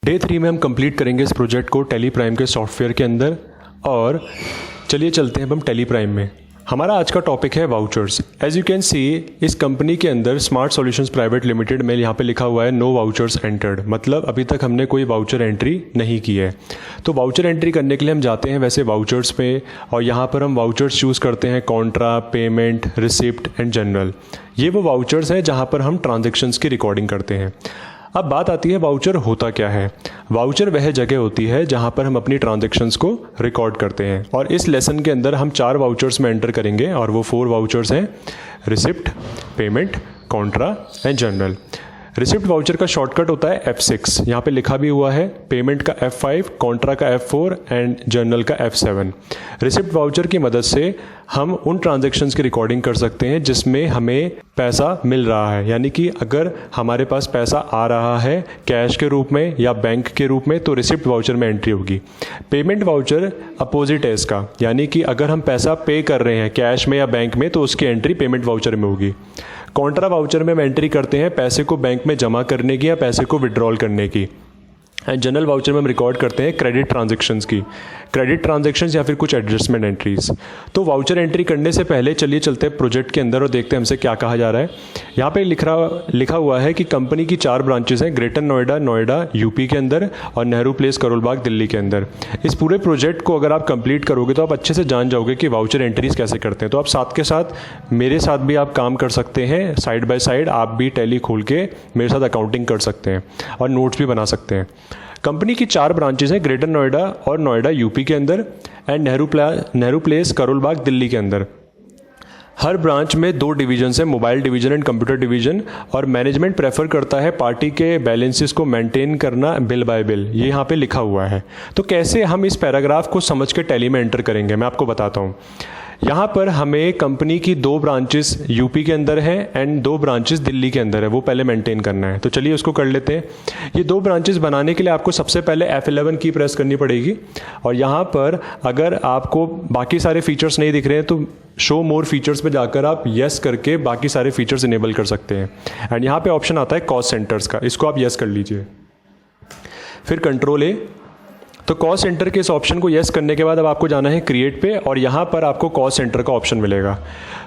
Day 3 में हम complete करेंगे इस प्रोजेक्ट को टैली प्राइम के सॉफ्टवेयर के अंदर। और चलिए चलते हैं अब हम टैली प्राइम में। हमारा आज का टॉपिक है vouchers. As you can see इस कंपनी के अंदर स्मार्ट सॉल्यूशंस प्राइवेट लिमिटेड में यहाँ पे लिखा हुआ है नो वाउचर्स एंटर्ड, मतलब अभी तक हमने कोई वाउचर एंट्री नहीं की है। तो वाउचर एंट्री करने के लिए हम जाते हैं वैसे वाउचर्स पे, और यहाँ पर हम वाउचर्स चूज़ करते हैं Contra, payment, receipt and general. ये वो वाउचर्स हैं जहाँ पर हम ट्रांजेक्शन्स की रिकॉर्डिंग करते हैं। अब बात आती है वाउचर होता क्या है। वाउचर वह जगह होती है जहां पर हम अपनी ट्रांजैक्शंस को रिकॉर्ड करते हैं, और इस लेसन के अंदर हम 4 वाउचर्स में एंटर करेंगे, और वो 4 वाउचर्स हैं receipt, payment, Contra and general. Receipt voucher का शॉर्टकट होता है F6, यहाँ पे लिखा भी हुआ है। पेमेंट का F5, कॉन्ट्रा का F4 एंड जनरल का F7। रिसिप्ट वाउचर की मदद से हम उन ट्रांजैक्शंस की रिकॉर्डिंग कर सकते हैं जिसमें हमें पैसा मिल रहा है, यानी कि अगर हमारे पास पैसा आ रहा है कैश के रूप में या बैंक के रूप में तो रिसिप्ट वाउचर में एंट्री होगी। पेमेंट वाउचर अपोजिट है इसका, यानी कि अगर हम पैसा पे कर रहे हैं कैश में या बैंक में तो उसकी एंट्री पेमेंट वाउचर में होगी। कॉन्ट्रा वाउचर में हम एंट्री करते हैं पैसे को बैंक में जमा करने की या पैसे को विड्रॉल करने की। एंड जनरल वाउचर में हम रिकॉर्ड करते हैं क्रेडिट ट्रांजैक्शंस की, क्रेडिट ट्रांजैक्शंस या फिर कुछ एडजस्टमेंट एंट्रीज। तो वाउचर एंट्री करने से पहले चलिए चलते हैं प्रोजेक्ट के अंदर और देखते हैं हमसे क्या कहा जा रहा है। यहाँ पे लिखा हुआ है कि कंपनी की 4 ब्रांचेस हैं, ग्रेटर नोएडा, नोएडा यूपी के अंदर, और नेहरू प्लेस, करोल बाग, दिल्ली के अंदर। इस पूरे प्रोजेक्ट को अगर आप कंप्लीट करोगे तो आप अच्छे से जान जाओगे कि वाउचर एंट्रीज कैसे करते हैं। तो आप साथ के साथ मेरे साथ भी आप काम कर सकते हैं, साइड बाय साइड आप भी टैली खोल के मेरे साथ अकाउंटिंग कर सकते हैं और नोट्स भी बना सकते हैं। कंपनी की 4 ब्रांचेस हैं, ग्रेटर नोएडा और नोएडा यूपी के अंदर, एंड नेहरू प्लेस, करोल बाग, दिल्ली के अंदर। हर ब्रांच में 2 डिवीजन्स हैं, mobile division and computer division, और मैनेजमेंट प्रेफर करता है पार्टी के बैलेंसेस को मेंटेन करना बिल बाय बिल। ये यहाँ पे लिखा हुआ है। तो कैसे हम इस पैराग्राफ को समझ के टैली में एंटर करेंगे मैं आपको बताता हूँ। यहाँ पर हमें कंपनी की 2 ब्रांचेस यूपी के अंदर हैं एंड 2 ब्रांचेस दिल्ली के अंदर है, वो पहले मेंटेन करना है। तो चलिए उसको कर लेते हैं। ये 2 ब्रांचेस बनाने के लिए आपको सबसे पहले F11 की प्रेस करनी पड़ेगी, और यहाँ पर अगर आपको बाकी सारे फीचर्स नहीं दिख रहे हैं तो शो मोर फीचर्स पे जाकर आप येस करके बाकी सारे फीचर्स इनेबल कर सकते हैं। एंड यहाँ पे ऑप्शन आता है कॉस्ट सेंटर्स का, इसको आप येस कर लीजिए। फिर कंट्रोल A। तो कॉस्ट सेंटर के इस ऑप्शन को येस करने के बाद अब आपको जाना है क्रिएट पे, और यहाँ पर आपको कॉस्ट सेंटर का ऑप्शन मिलेगा।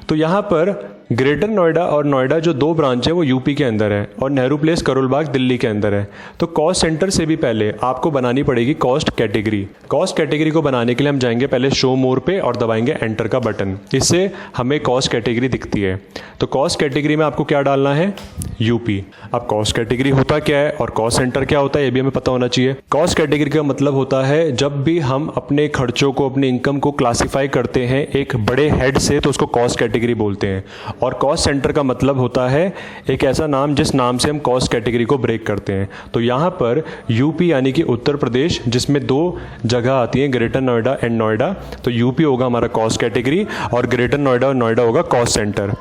तो यहाँ पर ग्रेटर नोएडा और नोएडा जो 2 ब्रांच है वो यूपी के अंदर है, और नेहरू प्लेस, करोल बाग दिल्ली के अंदर है। तो कॉस्ट सेंटर से भी पहले आपको बनानी पड़ेगी कॉस्ट कैटेगरी। कॉस्ट कैटेगरी को बनाने के लिए हम जाएंगे पहले शो मोर पे और दबाएंगे एंटर का बटन। इससे हमें कॉस्ट कैटेगरी दिखती है। तो कॉस्ट कैटेगरी में आपको क्या डालना है, यूपी। अब कॉस्ट कैटेगरी होता क्या है और कॉस्ट सेंटर क्या होता है ये भी हमें पता होना चाहिए। कॉस्ट कैटेगरी का मतलब होता है जब भी हम अपने खर्चों को, अपने इनकम को क्लासिफाई करते हैं एक बड़े हेड से तो उसको कॉस्ट कैटेगरी बोलते हैं। और कॉस्ट सेंटर का मतलब होता है एक ऐसा नाम जिस नाम से हम कॉस्ट कैटेगरी को ब्रेक करते हैं। तो यहाँ पर यूपी यानी कि उत्तर प्रदेश, जिसमें 2 जगह आती हैं, ग्रेटर नोएडा एंड नोएडा, तो यूपी होगा हमारा कॉस्ट कैटेगरी और ग्रेटर नोएडा और नोएडा होगा कॉस्ट सेंटर।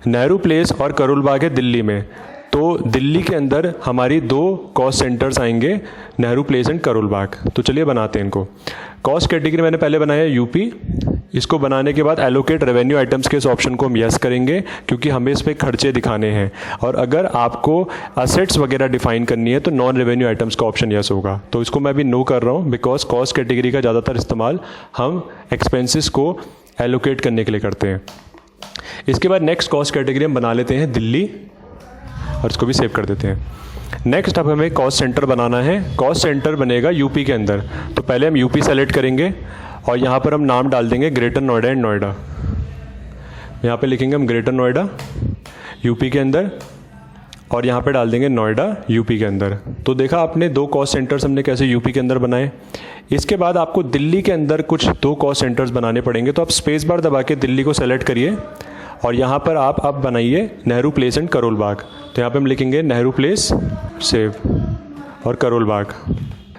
नेहरू प्लेस और करोल बाग है दिल्ली में, तो दिल्ली के अंदर हमारी 2 कॉस्ट सेंटर्स आएंगे, नेहरू प्लेस एंड करोल बाग। तो चलिए बनाते हैं इनको। कॉस्ट कैटेगरी मैंने पहले बनाया यूपी। इसको बनाने के बाद एलोकेट रेवेन्यू आइटम्स के इस ऑप्शन को हम यस करेंगे, क्योंकि हमें इस पर खर्चे दिखाने हैं। और अगर आपको असेट्स वगैरह डिफाइन करनी है तो नॉन रेवेन्यू आइटम्स का ऑप्शन यस होगा। तो इसको मैं अभी नो कर रहा हूँ, बिकॉज कॉस्ट कैटेगरी का ज़्यादातर इस्तेमाल हम एक्सपेंसेस को एलोकेट करने के लिए करते हैं। इसके बाद नेक्स्ट कॉस्ट कैटेगरी हम बना लेते हैं दिल्ली, और इसको भी सेव कर देते हैं। नेक्स्ट अब हमें कॉस्ट सेंटर बनाना है। कॉस्ट सेंटर बनेगा यूपी के अंदर। तो पहले हम यूपी सेलेक्ट करेंगे और यहाँ पर हम नाम डाल देंगे ग्रेटर नोएडा एंड नोएडा। यहाँ पे लिखेंगे हम ग्रेटर नोएडा यूपी के अंदर, और यहाँ पे डाल देंगे नोएडा यूपी के अंदर। तो देखा आपने 2 कॉस्ट सेंटर्स हमने कैसे यूपी के अंदर बनाए। इसके बाद आपको दिल्ली के अंदर कुछ 2 कॉस्ट सेंटर्स बनाने पड़ेंगे। तो आप स्पेस बार दबा के दिल्ली को सेलेक्ट करिए, और यहाँ पर आप अब बनाइए नेहरू प्लेस एंड करोल बाग। तो यहाँ पे हम लिखेंगे नेहरू प्लेस, सेव, और करोल बाग।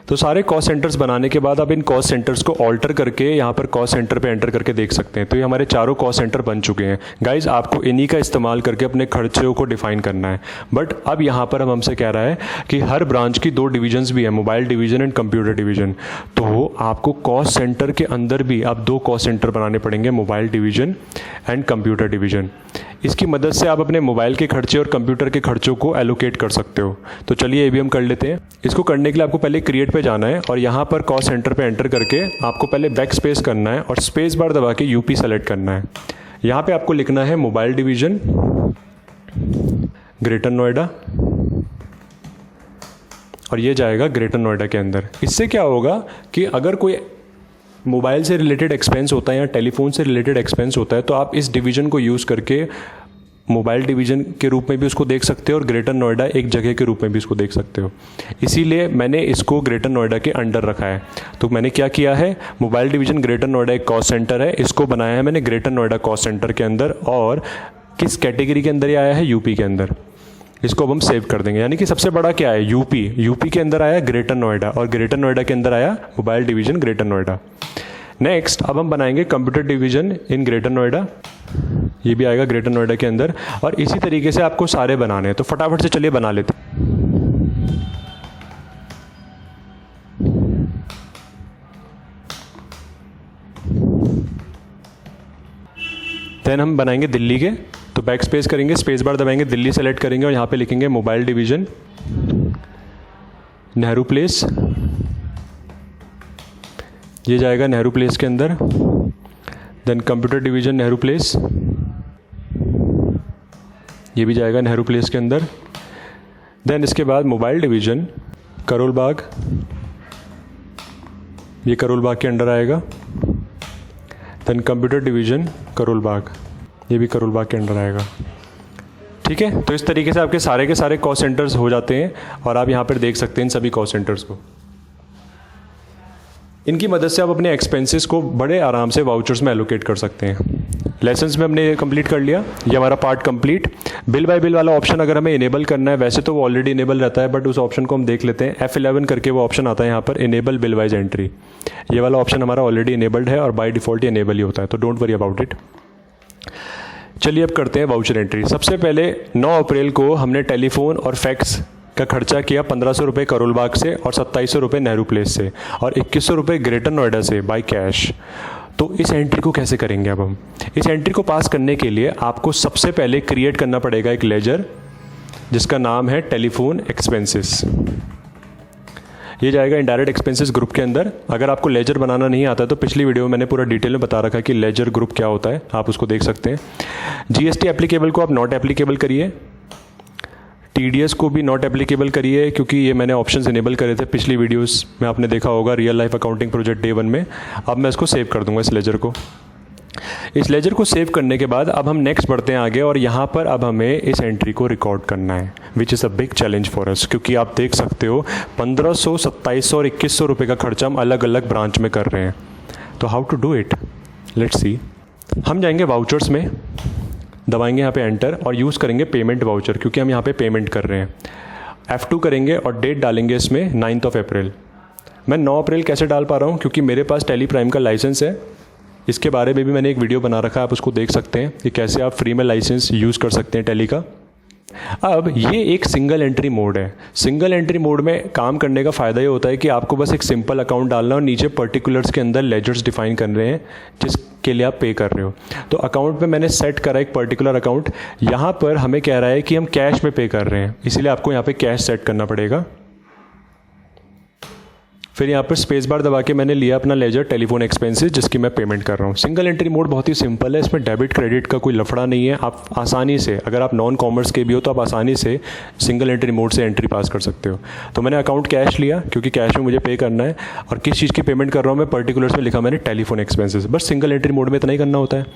तो सारे कॉस्ट सेंटर्स बनाने के बाद अब इन कॉस्ट सेंटर्स को ऑल्टर करके यहाँ पर कॉस्ट सेंटर पे एंटर करके देख सकते हैं। तो ये हमारे 4 कॉस्ट सेंटर बन चुके हैं। गाइज आपको इन्हीं का इस्तेमाल करके अपने खर्चों को डिफाइन करना है। बट अब यहाँ पर हम हमसे कह रहा है कि हर ब्रांच की 2 डिवीजन्स भी है, mobile division and computer division. तो आपको कॉस्ट सेंटर के अंदर भी अब 2 कॉस्ट सेंटर बनाने पड़ेंगे, mobile division and computer division. इसकी मदद से आप अपने मोबाइल के खर्चे और कंप्यूटर के खर्चों को एलोकेट कर सकते हो। तो चलिए ये भी हम कर लेते हैं। इसको करने के लिए आपको पहले क्रिएट पे जाना है और यहाँ पर कॉस्ट सेंटर पे एंटर करके आपको पहले बैक स्पेस करना है और स्पेस बार दबा के यूपी सेलेक्ट करना है। यहाँ पे आपको लिखना है मोबाइल डिवीज़न ग्रेटर नोएडा और ये जाएगा ग्रेटर नोएडा के अंदर। इससे क्या होगा कि अगर कोई मोबाइल से रिलेटेड एक्सपेंस होता है या टेलीफोन से रिलेटेड एक्सपेंस होता है तो आप इस डिवीज़न को यूज़ करके मोबाइल डिवीज़न के रूप में भी उसको देख सकते हो और ग्रेटर नोएडा एक जगह के रूप में भी उसको देख सकते हो। इसीलिए मैंने इसको ग्रेटर नोएडा के अंडर रखा है। तो मैंने क्या किया है, मोबाइल डिवीज़न ग्रेटर नोएडा एक कॉस्ट सेंटर है, इसको बनाया है मैंने ग्रेटर नोएडा कॉस्ट सेंटर के अंदर। और किस कैटेगरी के अंदर ये आया है, यूपी के अंदर। इसको अब हम सेव कर देंगे। यानी कि सबसे बड़ा क्या है, यूपी के अंदर आया ग्रेटर नोएडा और ग्रेटर नोएडा के अंदर आया mobile division greater Noida. Next अब हम बनाएंगे computer division in greater Noida, ये भी आएगा ग्रेटर नोएडा के अंदर। और इसी तरीके से आपको सारे बनाने हैं, तो फटाफट से चलिए बना लेते हैं। देन हम बनाएंगे दिल्ली के, तो बैक स्पेस करेंगे, स्पेस बार दबाएंगे, दिल्ली सेलेक्ट करेंगे और यहाँ पे लिखेंगे मोबाइल डिवीज़न नेहरू प्लेस, ये जाएगा नेहरू प्लेस के अंदर। Then computer division Nehru place, ये भी जाएगा नेहरू प्लेस के अंदर। देन इसके बाद मोबाइल डिवीज़न करोल बाग, ये करोल बाग के अंडर आएगा। देन कंप्यूटर डिवीज़न करोल बाग, ये भी करोल बाग के अंडर आएगा। ठीक है, तो इस तरीके से आपके सारे के सारे कॉस्ट सेंटर्स हो जाते हैं और आप यहाँ पर देख सकते हैं इन सभी कॉस्ट सेंटर्स को। इनकी मदद से आप अपने एक्सपेंसेस को बड़े आराम से वाउचर्स में एलोकेट कर सकते हैं। लेसन्स में हमने कंप्लीट कर लिया, ये हमारा part complete. Bill bye bill वाला ऑप्शन अगर हमें इनेबल करना है, वैसे तो वो ऑलरेडी इनेबल रहता है, बट उस ऑप्शन को हम देख लेते हैं। F11 करके वो ऑप्शन आता है यहाँ पर, इनेबल बिल वाइज एंट्री। ये वाला ऑप्शन हमारा ऑलरेडी इनेबल्ड है और बाय डिफ़ॉल्ट ये इनेबल ही होता है, तो डोंट वरी अबाउट इट। चलिए अब करते हैं वाउचर एंट्री। सबसे पहले 9 अप्रैल को हमने टेलीफोन और फैक्स का खर्चा किया 1500 रुपये करोल बाग से और 2700 रुपये नेहरू प्लेस से और 2100 रुपये ग्रेटर नोएडा से बाय कैश। तो इस एंट्री को कैसे करेंगे अब हम? इस एंट्री को पास करने के लिए आपको सबसे पहले क्रिएट करना पड़ेगा एक लेजर जिसका नाम है टेलीफोन एक्सपेंसेस। ये जाएगा इनडायरेक्ट एक्सपेंसेस ग्रुप के अंदर। अगर आपको लेजर बनाना नहीं आता तो पिछली वीडियो में मैंने पूरा डिटेल में बता रखा है कि लेजर ग्रुप क्या होता है, आप उसको देख सकते हैं। जीएसटी एप्लीकेबल को आप नॉट एप्लीकेबल करिए, टीडीएस को भी नॉट एप्लीकेबल करिए, क्योंकि ये मैंने ऑप्शंस इनेबल करे थे पिछली वीडियोस में, आपने देखा होगा real life accounting project day 1 में। अब मैं इसको सेव कर दूंगा इस लेजर को। इस लेजर को सेव करने के बाद अब हम नेक्स्ट बढ़ते हैं आगे और यहाँ पर अब हमें इस एंट्री को रिकॉर्ड करना है, which is a big challenge for us, क्योंकि आप देख सकते हो 1500, 2700 और 2100 रुपये का खर्चा हम अलग अलग ब्रांच में कर रहे हैं। तो how to do it, let's see. हम जाएंगे वाउचर्स में, दबाएंगे यहाँ पे एंटर और यूज़ करेंगे पेमेंट वाउचर, क्योंकि हम यहाँ पे पेमेंट कर रहे हैं। F2 करेंगे और डेट डालेंगे इसमें 9 अप्रैल। मैं 9 अप्रैल कैसे डाल पा रहा हूँ, क्योंकि मेरे पास टेली प्राइम का लाइसेंस है। इसके बारे में भी मैंने एक वीडियो बना रखा है, आप उसको देख सकते हैं कि कैसे आप फ्री में लाइसेंस यूज़ कर सकते हैं टेली का। अब ये एक सिंगल एंट्री मोड है। सिंगल एंट्री मोड में काम करने का फ़ायदा ये होता है कि आपको बस एक सिंपल अकाउंट डालना और नीचे पर्टिकुलर्स के अंदर लेजर्स डिफाइन कर रहे हैं जिसके लिए आप पे कर रहे हो। तो अकाउंट में मैंने सेट करा एक पर्टिकुलर अकाउंट। यहाँ पर हमें कह रहा है कि हम कैश में पे कर रहे हैं, इसीलिए आपको यहाँ पे कैश सेट करना पड़ेगा। फिर यहाँ पर स्पेस बार दबा के मैंने लिया अपना लेजर टेलीफोन एक्सपेंसेस जिसकी मैं पेमेंट कर रहा हूँ। सिंगल एंट्री मोड बहुत ही सिंपल है, इसमें डेबिट क्रेडिट का कोई लफड़ा नहीं है। आप आसानी से, अगर आप नॉन कॉमर्स के भी हो तो आप आसानी से सिंगल एंट्री मोड से एंट्री पास कर सकते हो। तो मैंने अकाउंट कैश लिया क्योंकि कैश में मुझे पे करना है, और किस चीज़ की पेमेंट कर रहा हूँ मैं पर्टिकुलर्स में लिखा मैंने टेलीफोन एक्सपेंसेस। बस सिंगल एंट्री मोड में इतना ही करना होता है।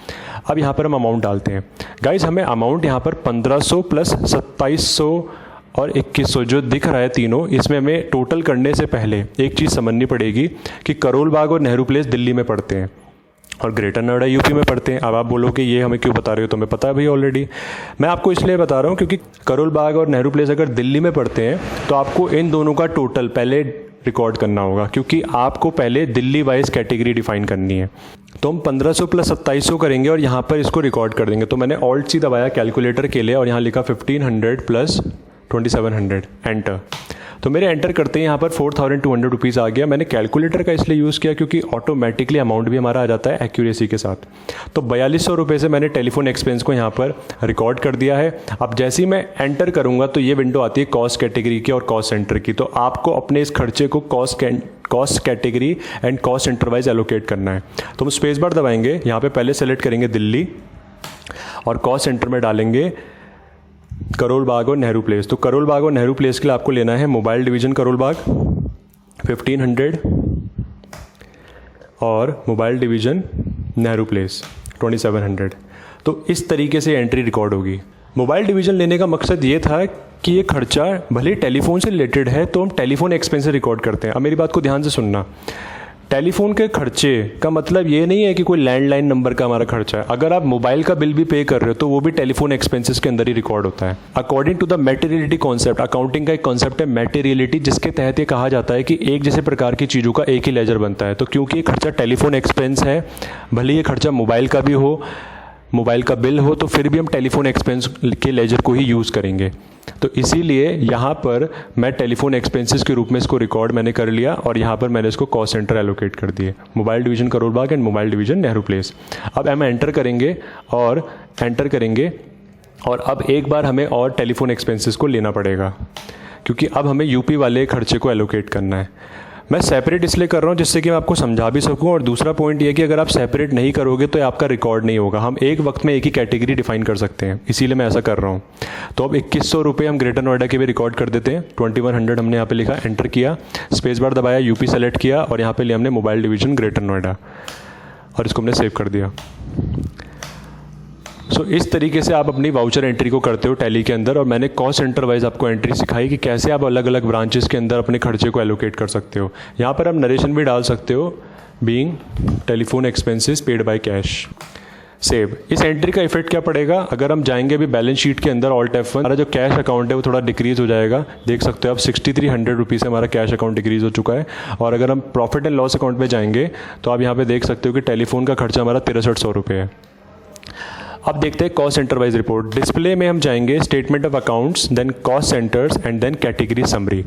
अब यहाँ पर हम अमाउंट डालते हैं। गाइज हमें अमाउंट यहाँ पर 1500 प्लस 2700 और 2100 जो दिख रहा है तीनों, इसमें हमें टोटल करने से पहले एक चीज़ समझनी पड़ेगी कि करोल बाग और नेहरू प्लेस दिल्ली में पड़ते हैं और ग्रेटर नोएडा यूपी में पड़ते हैं। अब आप बोलो कि ये हमें क्यों बता रहे हो, तो मैं पता है भाई ऑलरेडी। मैं आपको इसलिए बता रहा हूँ क्योंकि करोल बाग और नेहरू प्लेस अगर दिल्ली में पड़ते हैं तो आपको इन दोनों का टोटल पहले रिकॉर्ड करना होगा, क्योंकि आपको पहले दिल्ली वाइज कैटेगरी डिफाइन करनी है। तो हम 1500 प्लस 2700 करेंगे और यहाँ पर इसको रिकॉर्ड कर देंगे। तो मैंने ऑल्ट सी दबाया कैलकुलेटर के लिए और यहाँ लिखा 1500 प्लस 2700 एंटर। तो मेरे एंटर करते ही यहाँ पर 4200 रुपीज़ आ गया। मैंने कैलकुलेटर का इसलिए यूज़ किया क्योंकि ऑटोमेटिकली अमाउंट भी हमारा आ जाता है एक्यूरेसी के साथ। तो 4200 रुपये से मैंने टेलीफोन एक्सपेंस को यहाँ पर रिकॉर्ड कर दिया है। अब जैसे ही मैं एंटर करूँगा तो ये विंडो आती है कॉस्ट कैटेगरी की और कॉस्ट सेंटर की। तो आपको अपने इस खर्चे को cost category and cost centre wise allocate करना है। तो हम स्पेस बार दबाएंगे, यहाँ पे पहले सेलेक्ट करेंगे दिल्ली और कॉस्ट सेंटर में डालेंगे करोल बाग और नेहरू प्लेस। तो करोल बाग और नेहरू प्लेस के लिए आपको लेना है मोबाइल डिवीज़न करोल बाग 1500 और मोबाइल डिवीज़न नेहरू प्लेस 2700। तो इस तरीके से एंट्री रिकॉर्ड होगी। मोबाइल डिवीज़न लेने का मकसद ये था कि ये खर्चा भले टेलीफोन से रिलेटेड है तो हम टेलीफोन एक्सपेंस रिकॉर्ड करते हैं। अब मेरी बात को ध्यान से सुनना, टेलीफोन के खर्चे का मतलब ये नहीं है कि कोई लैंडलाइन नंबर का हमारा खर्चा है। अगर आप मोबाइल का बिल भी पे कर रहे हो तो वो भी टेलीफोन एक्सपेंसेस के अंदर ही रिकॉर्ड होता है। According to the materiality concept, accounting का एक कॉन्सेप्ट है मैटेरियलिटी, जिसके तहत ये कहा जाता है कि एक जैसे प्रकार की चीज़ों का एक ही लेजर बनता है। तो क्योंकि ये खर्चा टेलीफोन एक्सपेंस है, भले ये खर्चा मोबाइल का भी हो, मोबाइल का बिल हो, तो फिर भी हम टेलीफोन एक्सपेंस के लेजर को ही यूज़ करेंगे। तो इसीलिए यहाँ पर मैं टेलीफोन एक्सपेंसेस के रूप में इसको रिकॉर्ड मैंने कर लिया और यहाँ पर मैंने इसको कॉस्ट सेंटर एलोकेट कर दिए, mobile division Karol Bagh and mobile division Nehru place. अब हम एंटर करेंगे और अब एक बार हमें और टेलीफोन एक्सपेंसेस को लेना पड़ेगा क्योंकि अब हमें यूपी वाले खर्चे को एलोकेट करना है। मैं सेपरेट इसलिए कर रहा हूँ जिससे कि मैं आपको समझा भी सकूँ, और दूसरा पॉइंट ये कि अगर आप सेपरेट नहीं करोगे तो आपका रिकॉर्ड नहीं होगा। हम एक वक्त में एक ही कैटेगरी डिफाइन कर सकते हैं, इसीलिए मैं ऐसा कर रहा हूँ। तो अब 2100 रुपये हम ग्रेटर नोएडा के भी रिकॉर्ड कर देते हैं। 2100 हमने यहाँ पे लिखा, एंटर किया, स्पेस बार दबाया, यूपी सेलेक्ट किया और यहाँ पे लिया हमने मोबाइल डिवीज़न ग्रेटर नोएडा और इसको हमने सेव कर दिया। सो इस तरीके से आप अपनी वाउचर एंट्री को करते हो टैली के अंदर। और मैंने कॉस्ट सेंटर वाइज आपको एंट्री सिखाई कि कैसे आप अलग अलग ब्रांचेस के अंदर अपने खर्चे को एलोकेट कर सकते हो। यहाँ पर आप नरेशन भी डाल सकते हो, being telephone expenses paid by cash, save. इस एंट्री का इफेक्ट क्या पड़ेगा, अगर हम जाएंगे अभी बैलेंस शीट के अंदर ऑल्ट F1, हमारा जो कैश अकाउंट है वो थोड़ा डिक्रीज हो जाएगा। देख सकते हो आप 6300 रुपीज़ से हमारा कैश अकाउंट डिक्रीज हो चुका है। और अगर हम प्रॉफिट एंड लॉस अकाउंट में जाएंगे तो आप यहाँ पे देख सकते हो कि टेलीफोन का खर्चा हमारा 6300 रुपये है। अब देखते हैं cost centre wise report. Display में हम जाएंगे statement of accounts, then cost centres and then category summary.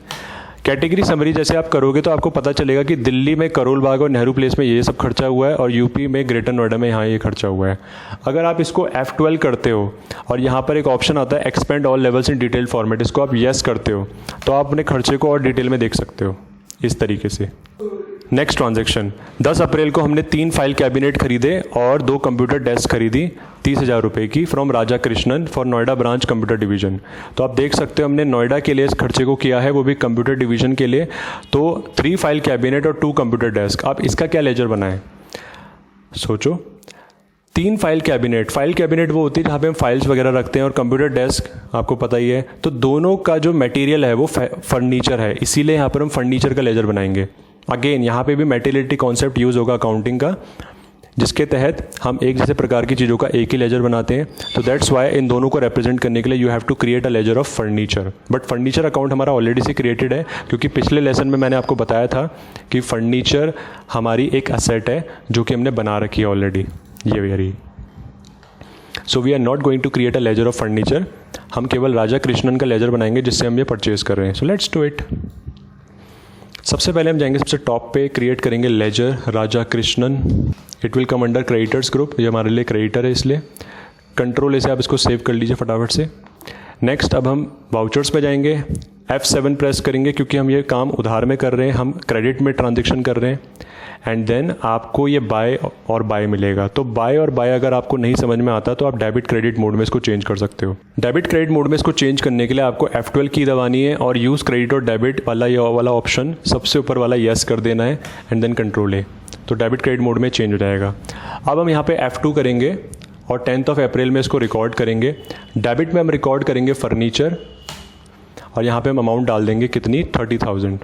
Category summary जैसे आप करोगे तो आपको पता चलेगा कि दिल्ली में करोल बाग और नेहरू प्लेस में ये सब खर्चा हुआ है और यूपी में ग्रेटर नोएडा में यहाँ ये खर्चा हुआ है। अगर आप इसको F12 करते हो और यहाँ पर एक ऑप्शन आता है expand all levels in detail format, इसको आप येस करते हो तो आप अपने खर्चे को और डिटेल में देख सकते हो इस तरीके से। नेक्स्ट ट्रांजैक्शन, 10 अप्रैल को हमने 3 फाइल कैबिनेट खरीदे और 2 कंप्यूटर डेस्क खरीदी 30,000 रुपये की from Raja Krishnan for Noida branch computer division. तो आप देख सकते हो हमने नोएडा के लिए इस खर्चे को किया है, वो भी कंप्यूटर डिवीज़न के लिए। तो 3 फाइल कैबिनेट और 2 कंप्यूटर डेस्क। आप इसका क्या लेजर बनाएं, सोचो। 3 फाइल कैबिनेट वो होती है जहाँ पे हम फाइल्स वगैरह रखते हैं, और कंप्यूटर डेस्क आपको पता ही है। तो दोनों का जो मटेरियल है वो फर्नीचर है, इसीलिए यहाँ पर हम फर्नीचर का लेजर बनाएंगे। अगेन यहाँ पे भी मैटेरियलिटी कॉन्सेप्ट यूज़ होगा अकाउंटिंग का, जिसके तहत हम एक जैसे प्रकार की चीज़ों का एक ही लेजर बनाते हैं। तो दैट्स वाई इन दोनों को रिप्रेजेंट करने के लिए you have to create a ledger of furniture. But furniture account हमारा ऑलरेडी से क्रिएटेड है, क्योंकि पिछले लेसन में मैंने आपको बताया था कि फर्नीचर हमारी एक असेट है जो कि हमने बना रखी है ऑलरेडी, ये very. So we are not going to create a ledger of furniture, हम केवल राजा कृष्णन का लेजर बनाएंगे जिससे हम ये परचेज कर रहे हैं। So let's do it. सबसे पहले हम जाएंगे सबसे टॉप पे, क्रिएट करेंगे ledger Raja Krishnan. It will come under creditors group, ये हमारे लिए क्रेडिटर है इसलिए कंट्रोल से आप इसको सेव कर लीजिए फटाफट से। नेक्स्ट अब हम वाउचर्स में जाएंगे, F7 प्रेस करेंगे क्योंकि हम ये काम उधार में कर रहे हैं, हम क्रेडिट में ट्रांजेक्शन कर रहे हैं। एंड देन आपको ये बाय और बाय मिलेगा। तो बाय और बाय अगर आपको नहीं समझ में आता तो आप डेबिट क्रेडिट मोड में इसको चेंज कर सकते हो। डेबिट क्रेडिट मोड में इसको चेंज करने के लिए आपको F12 की दबानी है और यूज़ क्रेडिट और डेबिट वाला ये वाला ऑप्शन सबसे ऊपर वाला येस कर देना है एंड देन कंट्रोल A, तो डेबिट क्रेडिट मोड में चेंज हो जाएगा। अब हम यहाँ पे F2 करेंगे और 10 अप्रैल में इसको रिकॉर्ड करेंगे। डेबिट में हम रिकॉर्ड करेंगे फर्नीचर और यहाँ पे हम अमाउंट डाल देंगे कितनी, 30,000।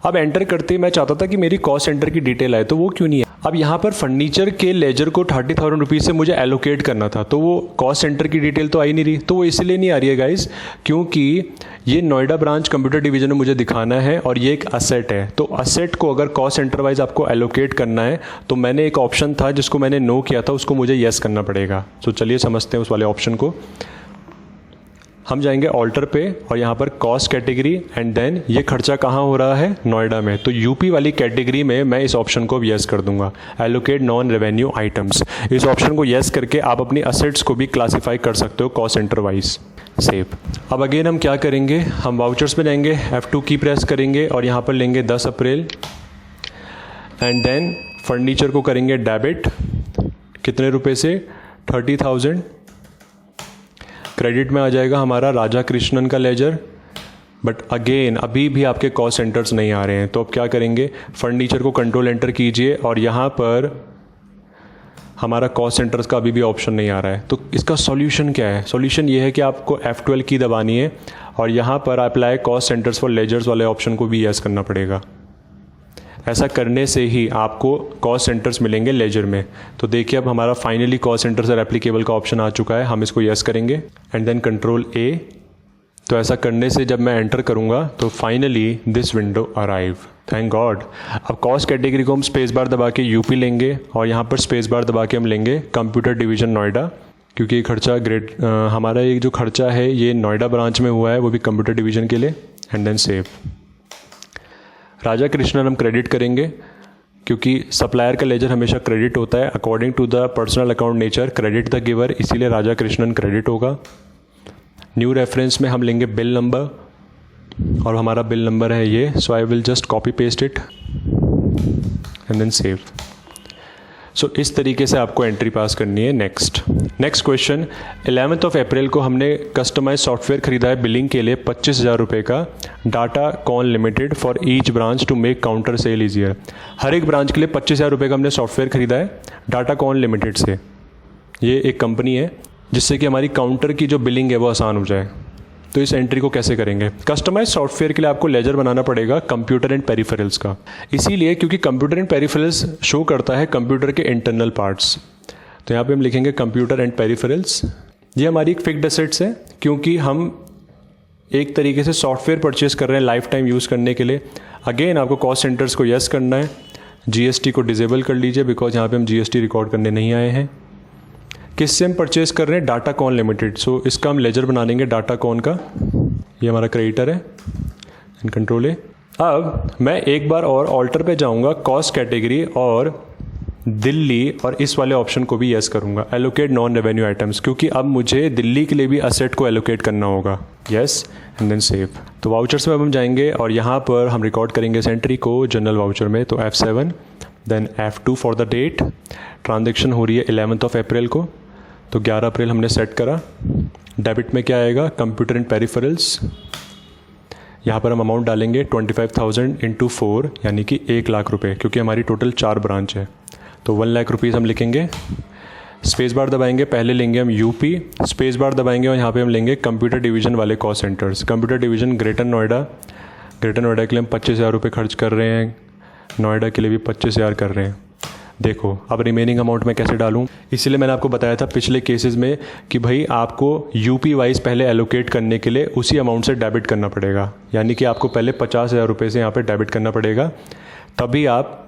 अब एंटर करते ही मैं चाहता था कि मेरी कॉस्ट सेंटर की डिटेल आए, तो वो क्यों नहीं है। अब यहाँ पर फर्नीचर के लेजर को 30,000 रुपीज़ से मुझे एलोकेट करना था, तो वो कॉस्ट सेंटर की डिटेल तो आई नहीं रही। तो वो इसलिए नहीं आ रही है गाइज, क्योंकि ये नोएडा ब्रांच कंप्यूटर डिवीजन में मुझे दिखाना है और ये एक असेट है। तो असेट को अगर कॉस्ट सेंटर वाइज आपको एलोकेट करना है तो मैंने एक ऑप्शन था जिसको मैंने नो किया था, उसको मुझे येस करना पड़ेगा। तो चलिए समझते हैं उस वाले ऑप्शन को। हम जाएंगे ऑल्टर पे और यहाँ पर कॉस्ट कैटेगरी एंड देन ये खर्चा कहाँ हो रहा है, नोएडा में। तो यूपी वाली कैटेगरी में मैं इस ऑप्शन को यस कर दूंगा, एलोकेट नॉन रेवेन्यू आइटम्स। इस ऑप्शन को यस करके आप अपनी असेट्स को भी क्लासीफाई कर सकते हो कॉस्ट सेंटर वाइज। सेव। अब अगेन हम क्या करेंगे, हम वाउचर्स में जाएंगे, F2 की प्रेस करेंगे और यहाँ पर लेंगे 10 अप्रैल एंड देन फर्नीचर को करेंगे डेबिट। कितने रुपए से, 30,000। क्रेडिट में आ जाएगा हमारा राजा कृष्णन का लेजर। बट अगेन अभी भी आपके कॉस्ट सेंटर्स नहीं आ रहे हैं, तो अब क्या करेंगे, फर्नीचर को कंट्रोल एंटर कीजिए और यहाँ पर हमारा कॉस्ट सेंटर्स का अभी भी ऑप्शन नहीं आ रहा है। तो इसका सॉल्यूशन क्या है, सॉल्यूशन ये है कि आपको F12 की दबानी है और यहाँ पर apply cost centres for ledgers वाले ऑप्शन को भी यस करना पड़ेगा। ऐसा करने से ही आपको कॉस्ट सेंटर्स मिलेंगे लेजर में। तो देखिए अब हमारा फाइनली कॉस्ट सेंटर्स और एप्लीकेबल का ऑप्शन आ चुका है, हम इसको यस करेंगे एंड देन कंट्रोल ए। तो ऐसा करने से जब मैं एंटर करूंगा तो finally this window arrive, thank God. अब कॉस्ट कैटेगरी को हम स्पेस बार दबा के यूपी लेंगे और यहाँ पर स्पेस बार दबा के हम लेंगे कंप्यूटर डिवीजन नोएडा, क्योंकि ये खर्चा हमारा ये जो खर्चा है ये नोएडा ब्रांच में हुआ है, वो भी कंप्यूटर डिवीजन के लिए। And then save. Raja Krishnan हम क्रेडिट करेंगे क्योंकि सप्लायर का लेजर हमेशा क्रेडिट होता है according to the personal account nature, credit the giver, इसीलिए राजा कृष्णन क्रेडिट होगा। न्यू रेफरेंस में हम लेंगे बिल नंबर और हमारा बिल नंबर है ये, so I will just copy paste it and then save. So इस तरीके से आपको एंट्री पास करनी है। नेक्स्ट क्वेश्चन, 11 अप्रैल को हमने कस्टमाइज सॉफ्टवेयर खरीदा है बिलिंग के लिए 25,000 रुपये का, data con limited for each branch to make counter sale easier. हर एक ब्रांच के लिए 25,000 रुपये का हमने सॉफ्टवेयर खरीदा है डाटा कॉन लिमिटेड से। ये एक कंपनी है जिससे कि हमारी काउंटर की जो बिलिंग है वो आसान हो जाए। तो इस एंट्री को कैसे करेंगे, कस्टमाइज सॉफ्टवेयर के लिए आपको लेजर बनाना पड़ेगा कंप्यूटर एंड पेरिफेरल्स का, इसीलिए क्योंकि कंप्यूटर एंड पेरिफेरल्स शो करता है कंप्यूटर के इंटरनल पार्ट्स। तो यहाँ पे हम लिखेंगे कंप्यूटर एंड पेरिफेरल्स। ये हमारी एक फिक्स्ड एसेट्स है क्योंकि हम एक तरीके से सॉफ्टवेयर परचेज कर रहे हैं लाइफ टाइम यूज़ करने के लिए। अगेन आपको कॉस्ट सेंटर्स को यस करना है, GST को डिजेबल कर लीजिए बिकॉज यहाँ पे हम GST रिकॉर्ड करने नहीं आए हैं। किससे हम परचेज कर रहे हैं, डाटा कॉन लिमिटेड। सो इसका हम लेजर बना देंगे डाटा कॉन का, ये हमारा क्रेडिटर है एंड कंट्रोल है। अब मैं एक बार और ऑल्टर पे जाऊंगा, कॉस्ट कैटेगरी और दिल्ली और इस वाले ऑप्शन को भी यस करूंगा, एलोकेट नॉन रेवेन्यू आइटम्स, क्योंकि अब मुझे दिल्ली के लिए भी असेट को एलोकेट करना होगा। Yes and then save. तो वाउचर्स में अब हम जाएंगे और यहाँ पर हम रिकॉर्ड करेंगे इस एंट्री को जनरल वाउचर में। तो F7 then F2 for the date, transaction हो रही है 11 अप्रैल को, तो 11 अप्रैल हमने सेट करा। डेबिट में क्या आएगा, कंप्यूटर एंड पेरिफेरल्स। यहाँ पर हम अमाउंट डालेंगे 25,000 इंटू 4 यानी कि 1 लाख रुपए, क्योंकि हमारी टोटल 4 ब्रांच है तो 1 लाख रुपीज़ हम लिखेंगे। स्पेस बार दबाएंगे, पहले लेंगे हम यूपी, स्पेस बार दबाएंगे और यहाँ पे हम लेंगे कंप्यूटर डिवीजन वाले cost centres. Computer division greater Noida, greater Noida के लिए हम 25,000 रुपये खर्च कर रहे हैं, नोएडा के लिए भी 25,000 कर रहे हैं। देखो अब रिमेनिंग अमाउंट मैं कैसे डालूं, इसीलिए मैंने आपको बताया था पिछले केसेस में कि भाई आपको यूपी वाइज पहले एलोकेट करने के लिए उसी अमाउंट से डेबिट करना पड़ेगा, यानी कि आपको पहले 50,000 रुपये से यहाँ पे डेबिट करना पड़ेगा, तभी आप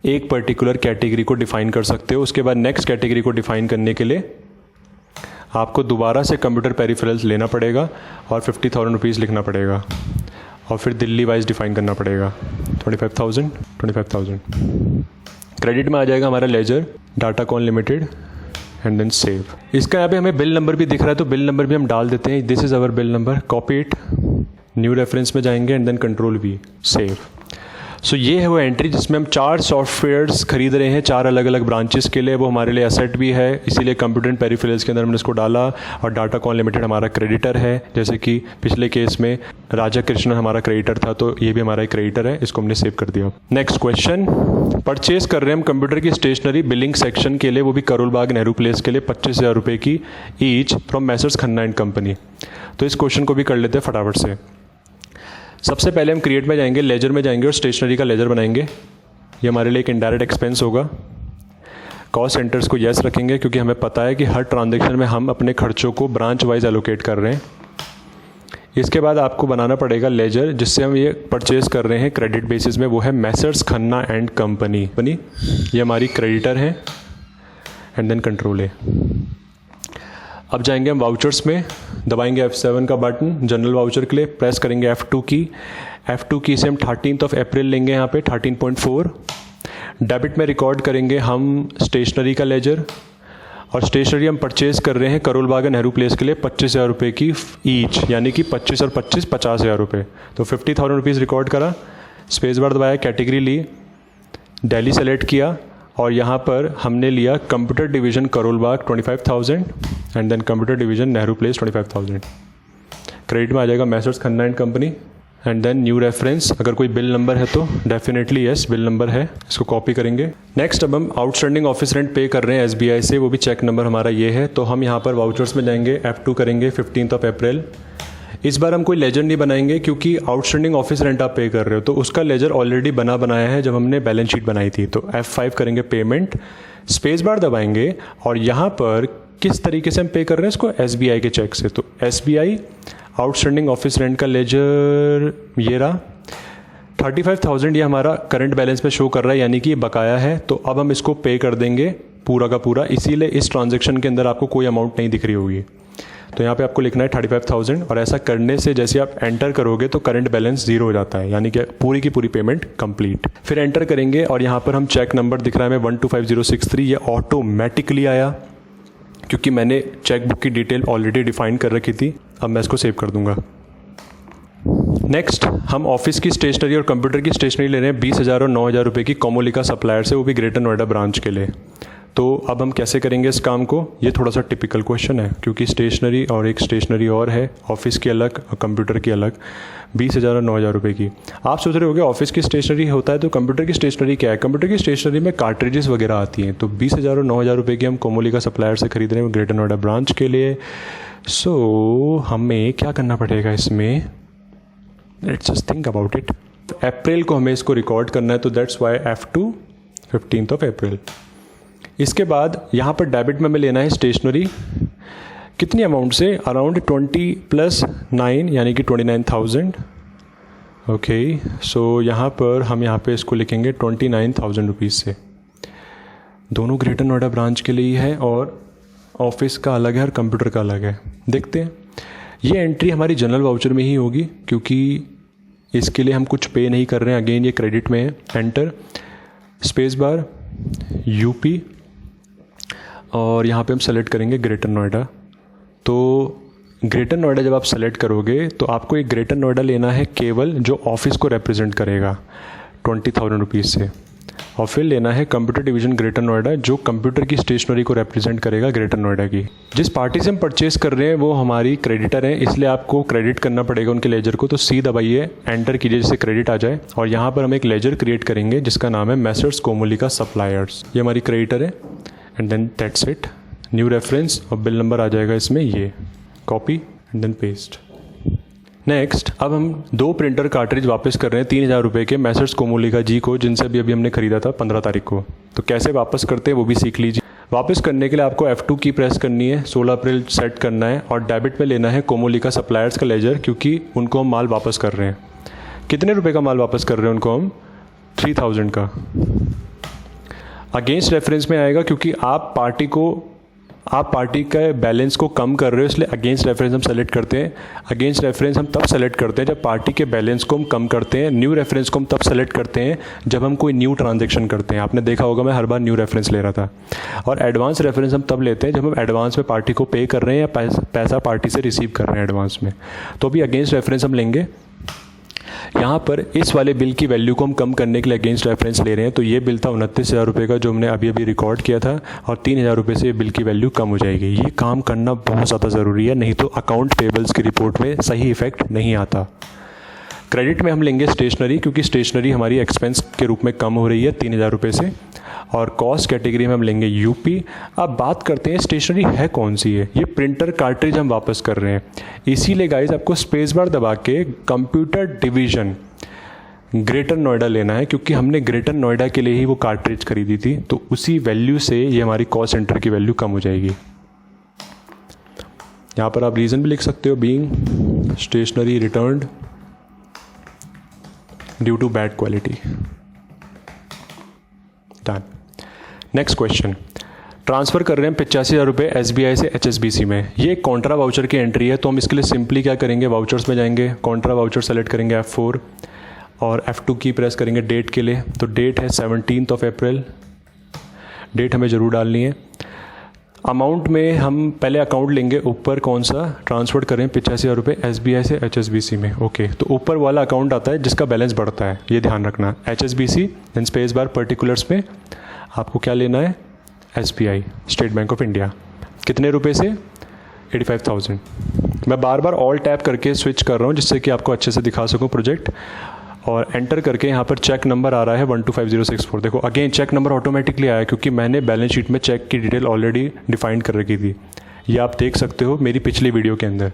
एक पर्टिकुलर कैटेगरी को डिफाइन कर सकते हो। उसके बाद नेक्स्ट कैटेगरी को डिफाइन करने के लिए आपको दोबारा से कंप्यूटर पेरिफेरल्स लेना पड़ेगा और 50,000 रुपीज़ लिखना पड़ेगा और फिर दिल्ली वाइज डिफाइन करना पड़ेगा। 25,000 क्रेडिट में आ जाएगा हमारा ledger data con limited and then save. इसका यहाँ पे हमें बिल नंबर भी दिख रहा है तो बिल नंबर भी हम डाल देते हैं, this is our bill number, copy it, new reference में जाएंगे and then control V, save. So ये है वो एंट्री जिसमें हम 4 सॉफ्टवेयर्स खरीद रहे हैं 4 अलग अलग ब्रांचेस के लिए, वो हमारे लिए एसेट भी है, इसीलिए कंप्यूटर एंड पेरिफेरल्स के अंदर हमने इसको डाला और डाटा कॉन लिमिटेड हमारा क्रेडिटर है, जैसे कि पिछले केस में राजा कृष्णन हमारा क्रेडिटर था तो ये भी हमारा एक क्रेडिटर है, इसको हमने सेव कर दिया। नेक्स्ट क्वेश्चन, परचेज कर रहे हैं हम कंप्यूटर की स्टेशनरी बिलिंग सेक्शन के लिए, वो भी करोल बाग नेहरू प्लेस के लिए 25,000 रुपये की each from Messrs Khanna and company. तो इस क्वेश्चन को भी कर लेते हैं फटाफट से। सबसे पहले हम क्रिएट में जाएंगे, लेजर में जाएंगे और स्टेशनरी का लेजर बनाएंगे, ये हमारे लिए एक इनडायरेक्ट एक्सपेंस होगा। कॉस्ट सेंटर्स को यस रखेंगे क्योंकि हमें पता है कि हर ट्रांजैक्शन में हम अपने खर्चों को ब्रांच वाइज एलोकेट कर रहे हैं। इसके बाद आपको बनाना पड़ेगा लेजर जिससे हम ये परचेज कर रहे हैं क्रेडिट बेसिस में, वो है मैसर्स खन्ना एंड कंपनी, ये हमारी क्रेडिटर है एंड देन कंट्रोल है। अब जाएंगे हम वाउचर्स में, दबाएंगे F7 का बटन जनरल वाउचर के लिए, प्रेस करेंगे F2 की। F2 की से हम 13 अप्रैल लेंगे यहाँ पे 13.4। डेबिट में रिकॉर्ड करेंगे हम स्टेशनरी का लेजर, और स्टेशनरी हम परचेज कर रहे हैं करोल बाग नेहरू प्लेस के लिए 25,000 रुपये की ईच, यानी कि 25 और 25 50,000 रुपये, तो 50,000 रुपीज़ रिकॉर्ड करा। स्पेस बार दबाया, कैटेगरी ली, दिल्ली सेलेक्ट किया, और यहाँ पर हमने लिया computer division Karol Bagh 25,000 and then computer division Nehru place 25,000। Credit में आ जाएगा messrs Khanna and company, and then new reference. अगर कोई बिल नंबर है तो डेफिनेटली यस बिल नंबर है, इसको कॉपी करेंगे। नेक्स्ट अब हम आउटस्टैंडिंग ऑफिस रेंट पे कर रहे हैं SBI से, वो भी चेक नंबर हमारा ये है। तो हम यहाँ पर वाउचर्स में जाएंगे, F2 करेंगे 15 अप्रैल। इस बार हम कोई लेजर नहीं बनाएंगे क्योंकि आउटस्टैंडिंग ऑफिस रेंट आप पे कर रहे हो, तो उसका लेजर ऑलरेडी बनाया है जब हमने बैलेंस शीट बनाई थी। तो F5 करेंगे पेमेंट, स्पेस बार दबाएंगे, और यहाँ पर किस तरीके से हम पे कर रहे हैं इसको, SBI के चेक से। तो SBI आउटस्टैंडिंग ऑफिस रेंट का लेजर ये रहा, 35,000 ये हमारा करंट बैलेंस में शो कर रहा है, यानी कि ये बकाया है। तो अब हम इसको पे कर देंगे पूरा का पूरा, इसीलिए इस ट्रांजैक्शन के अंदर आपको कोई अमाउंट नहीं दिख रही होगी। तो यहाँ पे आपको लिखना है 35,000, और ऐसा करने से जैसे आप एंटर करोगे तो करंट बैलेंस 0 हो जाता है, यानी कि पूरी की पूरी पेमेंट कंप्लीट। फिर एंटर करेंगे, और यहाँ पर हम चेक नंबर दिख रहा है हमें 125063, ये ऑटोमेटिकली आया क्योंकि मैंने चेक बुक की डिटेल ऑलरेडी डिफाइन कर रखी थी। अब मैं इसको सेव कर दूंगा। नेक्स्ट हम ऑफिस की स्टेशनरी और कंप्यूटर की स्टेशनरी ले रहे हैं 20,000 और 9,000 रुपये की कोमोलिका सप्लायर से, वो भी ग्रेटर नोएडा ब्रांच के लिए। तो अब हम कैसे करेंगे इस काम को, ये थोड़ा सा टिपिकल क्वेश्चन है क्योंकि स्टेशनरी और एक स्टेशनरी और है, ऑफिस की अलग और कंप्यूटर की अलग, 20,000 और 9,000 रुपये की। आप सोच रहे होगे ऑफिस की स्टेशनरी होता है तो कंप्यूटर की स्टेशनरी क्या है। कंप्यूटर की स्टेशनरी में कार्ट्रिजेस वगैरह आती हैं। तो 20,000 और 9,000 रुपये की हम कोमोलिका सप्लायर से खरीद रहे हैं ग्रेटर नोएडा ब्रांच के लिए। सो हमें क्या करना पड़ेगा इसमें, let's just think about it. तो अप्रैल को हमें इसको रिकॉर्ड करना है, तो दैट्स वाई F2 15 अप्रैल। इसके बाद यहाँ पर डेबिट में हमें लेना है स्टेशनरी, कितनी अमाउंट से, अराउंड 20 + 9 यानी कि 29,000। ओके, सो यहाँ पर हम यहाँ पे इसको लिखेंगे 29,000 रुपीज़ से। दोनों ग्रेटर नोएडा ब्रांच के लिए ही है, और ऑफिस का अलग है और कंप्यूटर का अलग है। देखते हैं, ये एंट्री हमारी जनरल वाउचर में ही होगी क्योंकि इसके लिए हम कुछ पे नहीं कर रहे हैं। अगेन ये क्रेडिट में है। एंटर, स्पेस बार, UP, और यहाँ पे हम सेलेक्ट करेंगे ग्रेटर नोएडा। तो ग्रेटर नोएडा जब आप सेलेक्ट करोगे तो आपको एक ग्रेटर नोएडा लेना है केवल जो ऑफिस को रिप्रेजेंट करेगा 20,000 रुपीज़ से, और फिर लेना है कंप्यूटर डिवीज़न ग्रेटर नोएडा जो कंप्यूटर की स्टेशनरी को रिप्रेजेंट करेगा ग्रेटर नोएडा की। जिस पार्टी से हम परचेस कर रहे हैं वो हमारी क्रेडिटर है, इसलिए आपको क्रेडिट करना पड़ेगा उनके लेजर को। तो सी दबाइए, एंटर कीजिए जिससे क्रेडिट आ जाए, और यहाँ पर हम एक लेजर क्रिएट करेंगे जिसका नाम है मैसर्स कोमोलिका सप्लायर्स। ये हमारी क्रेडिटर है, and then that's it. New reference और बिल नंबर आ जाएगा इसमें, ये copy and then paste. Next अब हम 2 प्रिंटर कार्ट्रिज वापस कर रहे हैं 3,000 रुपये के मैसर्स कोमोलिका जी को, जिनसे अभी हमने खरीदा था 15 तारीख को। तो कैसे वापस करते हैं वो भी सीख लीजिए। वापस करने के लिए आपको F2 की प्रेस करनी है, 16 अप्रैल सेट करना है, और डेबिट में लेना है कोमोलिका सप्लायर्स का लेजर क्योंकि उनको हम माल वापस कर रहे हैं। कितने रुपए का माल वापस कर रहे हैं उनको हम, 3,000 का। अगेंस्ट रेफरेंस में आएगा क्योंकि आप पार्टी का बैलेंस को कम कर रहे हो, इसलिए अगेंस्ट रेफरेंस हम सेलेक्ट करते हैं। अगेंस्ट रेफरेंस हम तब सेलेक्ट करते हैं जब पार्टी के बैलेंस को हम कम करते हैं। न्यू रेफरेंस को हम तब सेलेक्ट करते हैं जब हम कोई न्यू ट्रांजैक्शन करते हैं। आपने देखा होगा मैं हर बार न्यू रेफरेंस ले रहा था। और एडवांस रेफरेंस हम तब लेते हैं जब हम एडवांस में पार्टी को पे कर रहे हैं या पैसा पार्टी से रिसीव कर रहे हैं एडवांस में। तो अभी अगेंस्ट रेफरेंस हम लेंगे। यहाँ पर इस वाले बिल की वैल्यू को हम कम करने के लिए अगेंस्ट रेफरेंस ले रहे हैं। तो ये बिल था 29,000 रुपये का जो हमने अभी रिकॉर्ड किया था, और 3,000 रुपये से बिल की वैल्यू कम हो जाएगी। ये काम करना बहुत ज़्यादा ज़रूरी है, नहीं तो अकाउंट पेबल्स की रिपोर्ट में सही इफेक्ट नहीं आता। क्रेडिट में हम लेंगे स्टेशनरी क्योंकि स्टेशनरी हमारी एक्सपेंस के रूप में कम हो रही है 3,000 रुपये से, और कॉस्ट कैटेगरी में हम लेंगे UP। अब बात करते हैं स्टेशनरी है कौन सी है। ये प्रिंटर कार्ट्रिज हम वापस कर रहे हैं, इसीलिए गाइस आपको स्पेस बार दबा के कंप्यूटर डिवीज़न ग्रेटर नोएडा लेना है क्योंकि हमने ग्रेटर नोएडा के लिए ही वो कार्ट्रिज खरीदी थी। तो उसी वैल्यू से ये हमारी कॉस्ट सेंटर की वैल्यू कम हो जाएगी। यहाँ पर आप रीज़न भी लिख सकते हो, being stationery returned due to bad quality. Done. Next question, transfer कर रहे हैं 85,000 रुपये SBI से HSBC में। ये कॉन्ट्रा वाउचर की एंट्री है, तो हम इसके लिए सिंपली क्या करेंगे, वाउचर्स में जाएंगे, कॉन्ट्रा वाउचर सेलेक्ट करेंगे F4 और F2 की प्रेस करेंगे डेट के लिए। तो डेट है 17 अप्रैल, डेट हमें ज़रूर डालनी है। अमाउंट में हम पहले अकाउंट लेंगे, ऊपर कौन सा ट्रांसफ़र करें 85,000 रुपये SBI से HSBC में। ओके, तो ऊपर वाला अकाउंट आता है जिसका बैलेंस बढ़ता है, ये ध्यान रखना। HSBC then space bar particulars में आपको क्या लेना है, SBI state bank of India. कितने रुपए से, 85,000। मैं बार बार ऑल टैप करके स्विच कर रहा हूँ जिससे कि आपको अच्छे से दिखा सकूँ प्रोजेक्ट। और एंटर करके यहाँ पर चेक नंबर आ रहा है 125064। देखो अगेन चेक नंबर ऑटोमेटिकली आया क्योंकि मैंने बैलेंस शीट में चेक की डिटेल ऑलरेडी डिफाइन कर रखी थी। ये आप देख सकते हो मेरी पिछली वीडियो के अंदर।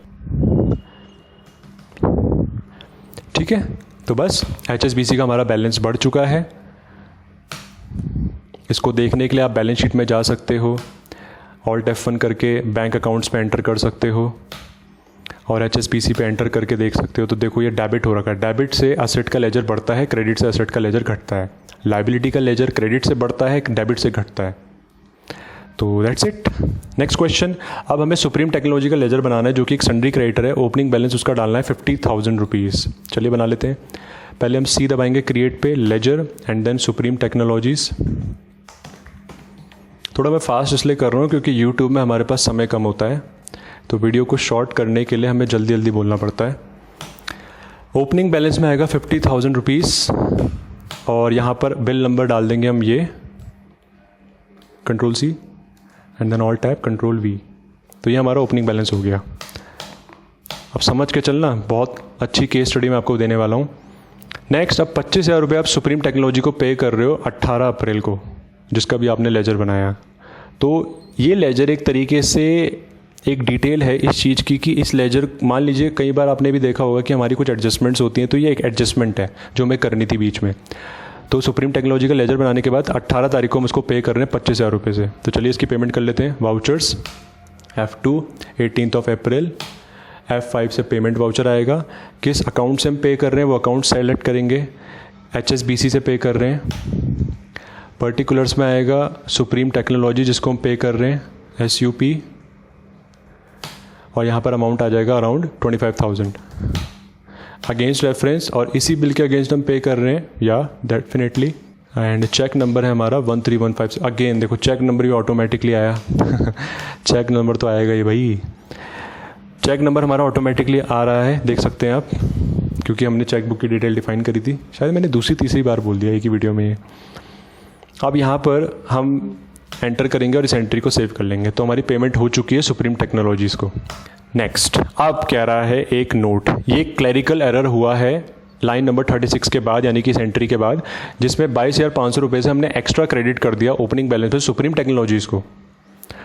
ठीक है, तो बस HSBC का हमारा बैलेंस बढ़ चुका है। इसको देखने के लिए आप बैलेंस शीट में जा सकते हो, ऑल्ट F1 करके बैंक अकाउंट्स पे एंटर कर सकते हो और HSBC पे एंटर करके देख सकते हो। तो देखो ये डेबिट हो रखा है। डेबिट से असेट का लेजर बढ़ता है, क्रेडिट से असेट का लेजर घटता है। लायबिलिटी का लेजर क्रेडिट से बढ़ता है, डेबिट से घटता है। तो दैट्स इट। नेक्स्ट क्वेश्चन, अब हमें सुप्रीम टेक्नोलॉजी का लेजर बनाना है जो कि एक सन्ड्री क्रेडिटर है। ओपनिंग बैलेंस उसका डालना है 50,000 रुपीज़। चलिए बना लेते हैं। पहले हम C दबाएंगे क्रिएट पे, ledger and then supreme technologies. थोड़ा मैं फास्ट इसलिए कर रहा हूँ क्योंकि यूट्यूब में हमारे पास समय कम होता है, तो वीडियो को शॉर्ट करने के लिए हमें जल्दी जल्दी बोलना पड़ता है। ओपनिंग बैलेंस में आएगा 50,000 रुपीज़ और यहाँ पर बिल नंबर डाल देंगे हम ये, Ctrl+C and then all tap Ctrl+V। तो ये हमारा ओपनिंग बैलेंस हो गया। अब समझ के चलना, बहुत अच्छी केस स्टडी मैं आपको देने वाला हूँ। नेक्स्ट, अब 25,000 रुपये आप सुप्रीम टेक्नोलॉजी को पे कर रहे हो 18 अप्रैल को, जिसका भी आपने लेजर बनाया। तो ये लेजर एक तरीके से एक डिटेल है इस चीज़ की कि इस लेजर, मान लीजिए कई बार आपने भी देखा होगा कि हमारी कुछ एडजस्टमेंट्स होती हैं, तो ये एक एडजस्टमेंट है जो हमें करनी थी बीच में। तो सुप्रीम टेक्नोलॉजी का लेजर बनाने के बाद 18 तारीख को हम उसको पे कर रहे हैं 25,000 रुपये से। तो चलिए इसकी पेमेंट कर लेते हैं। वाउचर्स F2 18 अप्रैल, F5 से पेमेंट वाउचर आएगा। किस अकाउंट से हम पे कर रहे हैं वो अकाउंट सेलेक्ट करेंगे। HSBC से पे कर रहे हैं। पर्टिकुलर्स में आएगा सुप्रीम टेक्नोलॉजी जिसको हम पे कर रहे हैं SUP, और यहाँ पर अमाउंट आ जाएगा अराउंड 25,000 अगेंस्ट रेफरेंस, और इसी बिल के अगेंस्ट हम पे कर रहे हैं या डेफिनेटली। एंड चेक नंबर है हमारा 1315। अगेन देखो चेक नंबर भी ऑटोमेटिकली आया चेक नंबर तो आएगा ही भाई। चेक नंबर हमारा ऑटोमेटिकली आ रहा है, देख सकते हैं आप, क्योंकि हमने चेक बुक की डिटेल डिफाइन करी थी। शायद मैंने दूसरी तीसरी बार बोल दिया एक ही वीडियो में ये। अब यहाँ पर हम एंटर करेंगे और इस एंट्री को सेव कर लेंगे। तो हमारी पेमेंट हो चुकी है सुप्रीम टेक्नोलॉजीज़ को। नेक्स्ट, अब कह रहा है एक नोट, ये क्लैरिकल एरर हुआ है लाइन नंबर 36 के बाद, यानी कि इस एंट्री के बाद, जिसमें 22,500 रुपये से हमने एक्स्ट्रा क्रेडिट कर दिया ओपनिंग बैलेंस पे सुप्रीम टेक्नोलॉजीज़ को।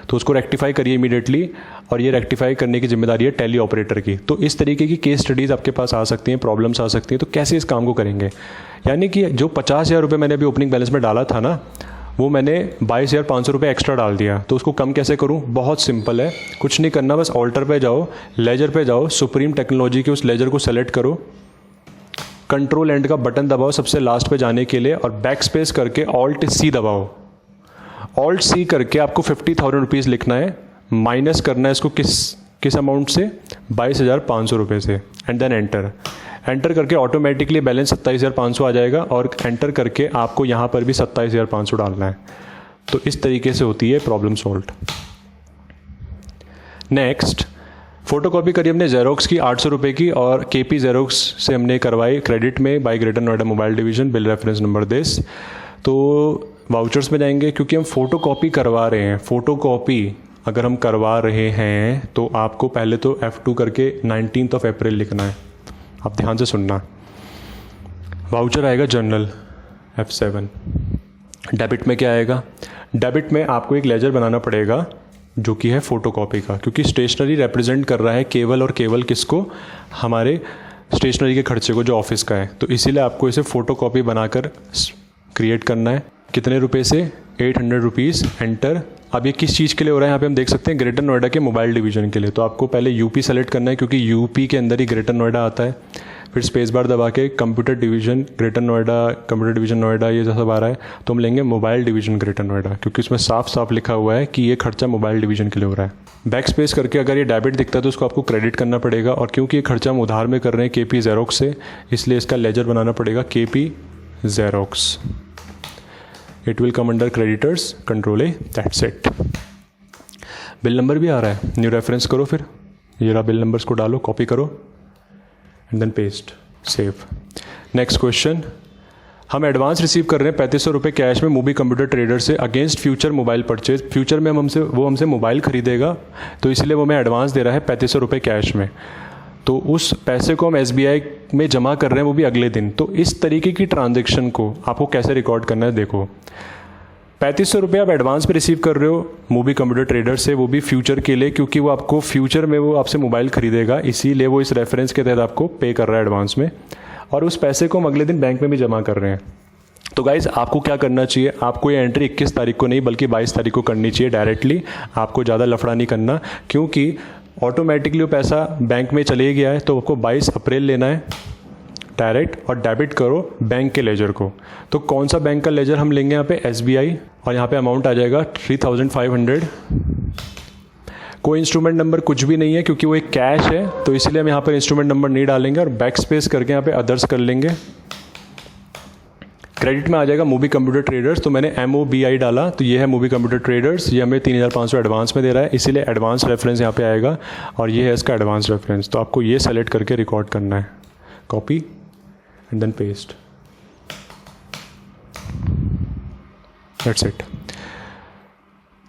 तो उसको रेक्टिफाई करिए इमीडिएटली, और ये रेक्टिफाई करने की जिम्मेदारी है टैली ऑपरेटर की। तो इस तरीके की केस स्टडीज़ आपके पास आ सकती हैं, प्रॉब्लम्स आ सकती हैं। तो कैसे इस काम को करेंगे, यानी कि जो 50,000 रुपये मैंने अभी ओपनिंग बैलेंस में डाला था ना, वो मैंने 22,500 रुपये एक्स्ट्रा डाल दिया। तो उसको कम कैसे करूं, बहुत सिंपल है, कुछ नहीं करना, बस ऑल्टर पे जाओ, लेजर पे जाओ, सुप्रीम टेक्नोलॉजी के उस लेजर को सेलेक्ट करो, कंट्रोल एंड का बटन दबाओ सबसे लास्ट पे जाने के लिए, और बैक स्पेस करके Alt+C दबाओ। Alt+C करके आपको 50,000 रुपीज़ लिखना है, माइनस करना है इसको किस अमाउंट से, 22,500 रुपये से, एंड देन एंटर करके ऑटोमेटिकली बैलेंस 27,500 आ जाएगा, और एंटर करके आपको यहाँ पर भी 27,500 डालना है। तो इस तरीके से होती है प्रॉब्लम सॉल्व। नेक्स्ट, फोटोकॉपी करी हमने जेरोक्स की 800 रुपये की, और KP जेरोक्स से हमने करवाई क्रेडिट में by greater Noida mobile division, bill reference number this. तो वाउचर्स में जाएंगे, क्योंकि हम फोटोकॉपी करवा रहे हैं। फोटोकॉपी अगर हम करवा रहे हैं तो आपको पहले तो F2 करके 19 अप्रैल लिखना है। आप ध्यान से सुनना। वाउचर आएगा जनरल F7। डेबिट में क्या आएगा, डेबिट में आपको एक लेजर बनाना पड़ेगा जो कि है फोटोकॉपी का, क्योंकि स्टेशनरी रिप्रेजेंट कर रहा है केवल और केवल किसको, हमारे स्टेशनरी के खर्चे को जो ऑफिस का है। तो इसीलिए आपको इसे फोटोकॉपी बनाकर क्रिएट करना है। कितने रुपए से, 800 रुपीज़, एंटर। अब ये किस चीज़ के लिए हो रहा है, यहाँ पे हम देख सकते हैं ग्रेटर नोएडा के मोबाइल डिवीजन के लिए। तो आपको पहले यूपी सेलेक्ट करना है, क्योंकि यूपी के अंदर ही ग्रेटर नोएडा आता है। फिर स्पेस बार दबा के computer division greater Noida, computer division Noida ये सब आ रहा है, तो हम लेंगे मोबाइल डिवीज़न ग्रेटर नोएडा, क्योंकि इसमें साफ साफ लिखा हुआ है कि ये खर्चा मोबाइल डिवीज़न के लिए हो रहा है। बैक स्पेस करके अगर ये डेबिट दिखता है तो उसको आपको क्रेडिट करना पड़ेगा, और क्योंकि ये खर्चा हम उधार में कर रहे हैं केपी जेरोक्स से, इसलिए इसका लेजर बनाना पड़ेगा KP xerox. It will come under creditors control A, that's it. Bill number भी आ रहा है, न्यू रेफरेंस करो, फिर ये रहा बिल नंबर्स को डालो, कॉपी करो and then paste, save. Next question, हम एडवांस रिसीव कर रहे हैं 3500 रुपये कैश में मूवी कंप्यूटर ट्रेडर से against future mobile purchase. Future में वो हमसे मोबाइल खरीदेगा, तो इसलिए वो हमें एडवांस दे रहा है 3500 रुपये कैश में, तो उस पैसे को हम SBI में जमा कर रहे हैं, वो भी अगले दिन। तो इस तरीके की ट्रांजेक्शन को आपको कैसे रिकॉर्ड करना है, देखो 3500 रुपये आप एडवांस पे रिसीव कर रहे हो मूवी कंप्यूटर ट्रेडर से, वो भी फ्यूचर के लिए, क्योंकि वो आपको फ्यूचर में वो आपसे मोबाइल खरीदेगा, इसीलिए वो इस रेफरेंस के तहत आपको पे कर रहा है एडवांस में, और उस पैसे को हम अगले दिन बैंक में भी जमा कर रहे हैं। तो गाइज़ आपको क्या करना चाहिए, आपको ये एंट्री 21 तारीख को नहीं बल्कि 22 तारीख को करनी चाहिए डायरेक्टली। आपको ज़्यादा लफड़ा नहीं करना, क्योंकि ऑटोमेटिकली वो पैसा बैंक में चले गया है, तो आपको 22 अप्रैल लेना है डायरेक्ट, और डेबिट करो बैंक के लेजर को। तो कौन सा बैंक का लेजर हम लेंगे यहाँ पे, SBI, और यहाँ पे अमाउंट आ जाएगा 3500। कोई इंस्ट्रूमेंट नंबर कुछ भी नहीं है, क्योंकि वो एक कैश है, तो इसलिए हम यहाँ पर इंस्ट्रूमेंट नंबर नहीं डालेंगे, और बैक स्पेस करके यहाँ पे अदर्स कर लेंगे। क्रेडिट में आ जाएगा मूवी कंप्यूटर ट्रेडर्स, तो मैंने MOBI डाला, तो ये है मूवी कंप्यूटर ट्रेडर्स, ये हमें 3500 एडवांस में दे रहा है, इसीलिए एडवांस रेफरेंस यहाँ पे आएगा, और ये है इसका एडवांस रेफरेंस। तो आपको ये सेलेक्ट करके रिकॉर्ड करना है, copy and then paste, that's it.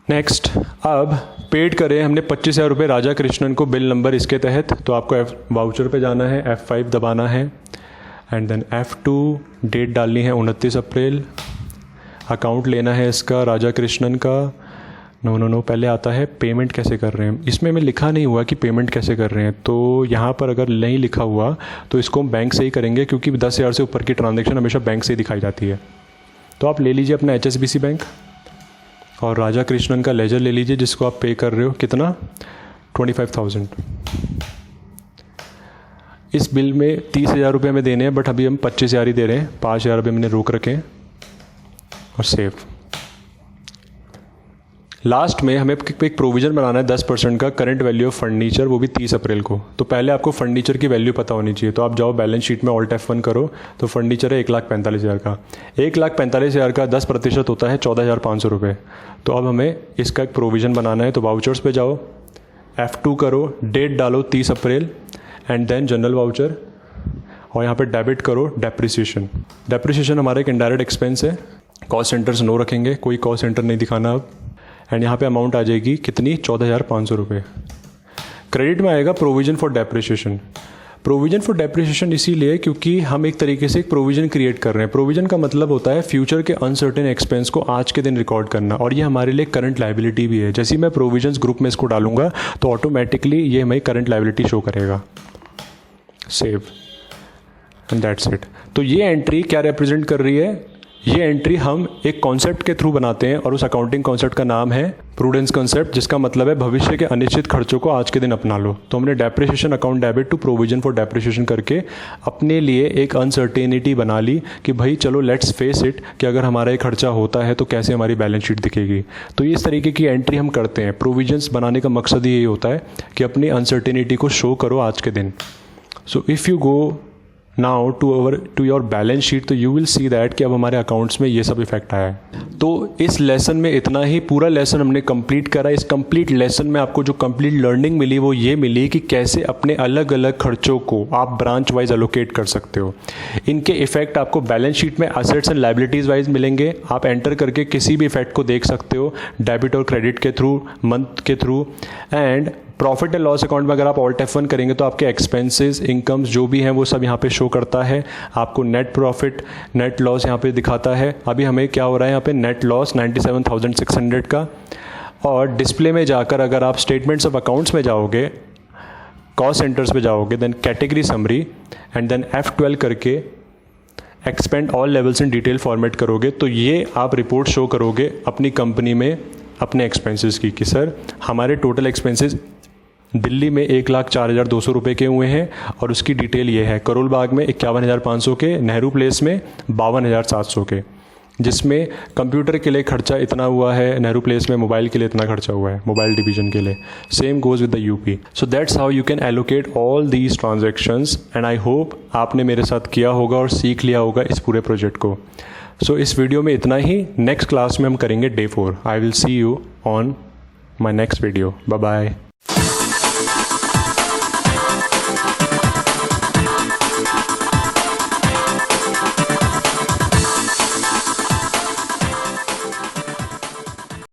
Next, अब पेड करें हमने 25,000 रुपये राजा कृष्णन को बिल नंबर इसके तहत, तो आपको वाउचर पे जाना है, F5 दबाना है एंड देन F2, डेट डालनी है 29 अप्रैल, अकाउंट लेना है इसका राजा कृष्णन का। नो पहले आता है पेमेंट कैसे कर रहे हैं, इसमें हमें लिखा नहीं हुआ कि पेमेंट कैसे कर रहे हैं, तो यहाँ पर अगर नहीं लिखा हुआ तो इसको हम बैंक से ही करेंगे, क्योंकि 10,000 से ऊपर की ट्रांजेक्शन हमेशा बैंक से ही दिखाई जाती है। तो आप ले लीजिए अपना HSBC बैंक, और राजा कृष्णन का लेजर ले लीजिए जिसको आप पे कर रहे हो, कितना 25,000। इस बिल में 30,000 रुपये हमें देने हैं, बट अभी हम 25,000 ही दे रहे हैं, 5,000 रुपये मैंने रोक रखे हैं, और सेव। लास्ट में हमें एक प्रोविज़न बनाना है 10% का करंट वैल्यू ऑफ फर्नीचर, वो भी 30 अप्रैल को। तो पहले आपको फर्नीचर की वैल्यू पता होनी चाहिए, तो आप जाओ बैलेंस शीट में Alt F1 करो, तो फर्नीचर है 1,45,000 का। 1,45,000 का 10% होता है 14,500 रुपये। तो अब हमें इसका एक प्रोविज़न बनाना है, तो वाउचर्स पे जाओ, F2 करो, डेट डालो 30 अप्रैल एंड देन जनरल वाउचर, और यहाँ पे डेबिट करो डेप्रिसिएशन। डेप्रिसिएशन हमारा एक इनडायरेक्ट एक्सपेंस है, कॉस्ट सेंटर्स नो रखेंगे, कोई कॉस्ट सेंटर नहीं दिखाना अब। एंड यहाँ पे अमाउंट आ जाएगी कितनी, 14,500 रुपये। क्रेडिट में आएगा provision for depreciation. Provision for depreciation इसीलिए क्योंकि हम एक तरीके से एक प्रोविज़न क्रिएट कर रहे हैं। प्रोविज़न का मतलब होता है फ्यूचर के अनसर्टेन एक्सपेंस को आज के दिन रिकॉर्ड करना, और ये हमारे लिए करंट लायबिलिटी भी है। जैसे ही मैं प्रोविजंस ग्रुप में इसको डालूंगा तो ऑटोमेटिकली ये हमें करंट लायबिलिटी शो करेगा। Save and that's it. तो ये एंट्री क्या रिप्रेजेंट कर रही है, ये एंट्री हम एक कॉन्सेप्ट के थ्रू बनाते हैं, और उस अकाउंटिंग कॉन्सेप्ट का नाम है प्रूडेंस कॉन्सेप्ट, जिसका मतलब है भविष्य के अनिश्चित खर्चों को आज के दिन अपना लो। तो हमने depreciation account debit to provision for depreciation करके अपने लिए एक अनसर्टेनिटी बना ली कि भाई चलो लेट्स फेस इट कि अगर हमारा ये खर्चा होता है तो कैसे हमारी बैलेंस शीट दिखेगी। तो इस तरीके की एंट्री हम करते हैं। प्रोविजंस बनाने का मकसद यही होता है कि अपनी अनसर्टेनिटी को शो करो आज के दिन। So if you go now to your balance sheet तो यू विल सी दैट कि अब हमारे अकाउंट्स में ये सब इफेक्ट आया है। तो इस लेसन में इतना ही, पूरा लेसन हमने कंप्लीट करा। इस कंप्लीट लेसन में आपको जो कंप्लीट लर्निंग मिली वो ये मिली कि कैसे अपने अलग अलग खर्चों को आप ब्रांच वाइज एलोकेट कर सकते हो। इनके इफेक्ट आपको बैलेंस शीट में असेट्स एंड लायबिलिटीज़ वाइज मिलेंगे। आप एंटर करके किसी भी इफेक्ट को देख सकते हो, डेबिट और क्रेडिट के थ्रू, मंथ के through. And profit and loss account में अगर आप ऑल्ट F1 करेंगे तो आपके एक्सपेंसेस, इनकम्स जो भी हैं वो सब यहाँ पे शो करता है। आपको नेट प्रॉफिट, नेट लॉस यहाँ पे दिखाता है। अभी हमें क्या हो रहा है यहाँ पे, नेट लॉस 97,600 का। और डिस्प्ले में जाकर अगर आप स्टेटमेंट्स ऑफ अकाउंट्स में जाओगे, कॉस्ट सेंटर्स पे जाओगे, then category summary and then F12 करके expand all levels in detail format करोगे तो ये आप रिपोर्ट शो करोगे अपनी कंपनी में अपने एक्सपेंसेस की कि सर हमारे टोटल एक्सपेंसेस दिल्ली में 1,04,200 रुपये के हुए हैं और उसकी डिटेल ये है। करोल बाग में 51,500 के, नेहरू प्लेस में 52,700 के, जिसमें कंप्यूटर के लिए खर्चा इतना हुआ है, नेहरू प्लेस में मोबाइल के लिए इतना खर्चा हुआ है, मोबाइल डिवीज़न के लिए। Same goes with the UP. So that's how you can allocate all these transactions and I hope आपने मेरे साथ किया होगा और सीख लिया होगा इस पूरे प्रोजेक्ट को। सो इस वीडियो में इतना ही। नेक्स्ट क्लास में हम करेंगे day 4। I will see you on my next video. Bye bye.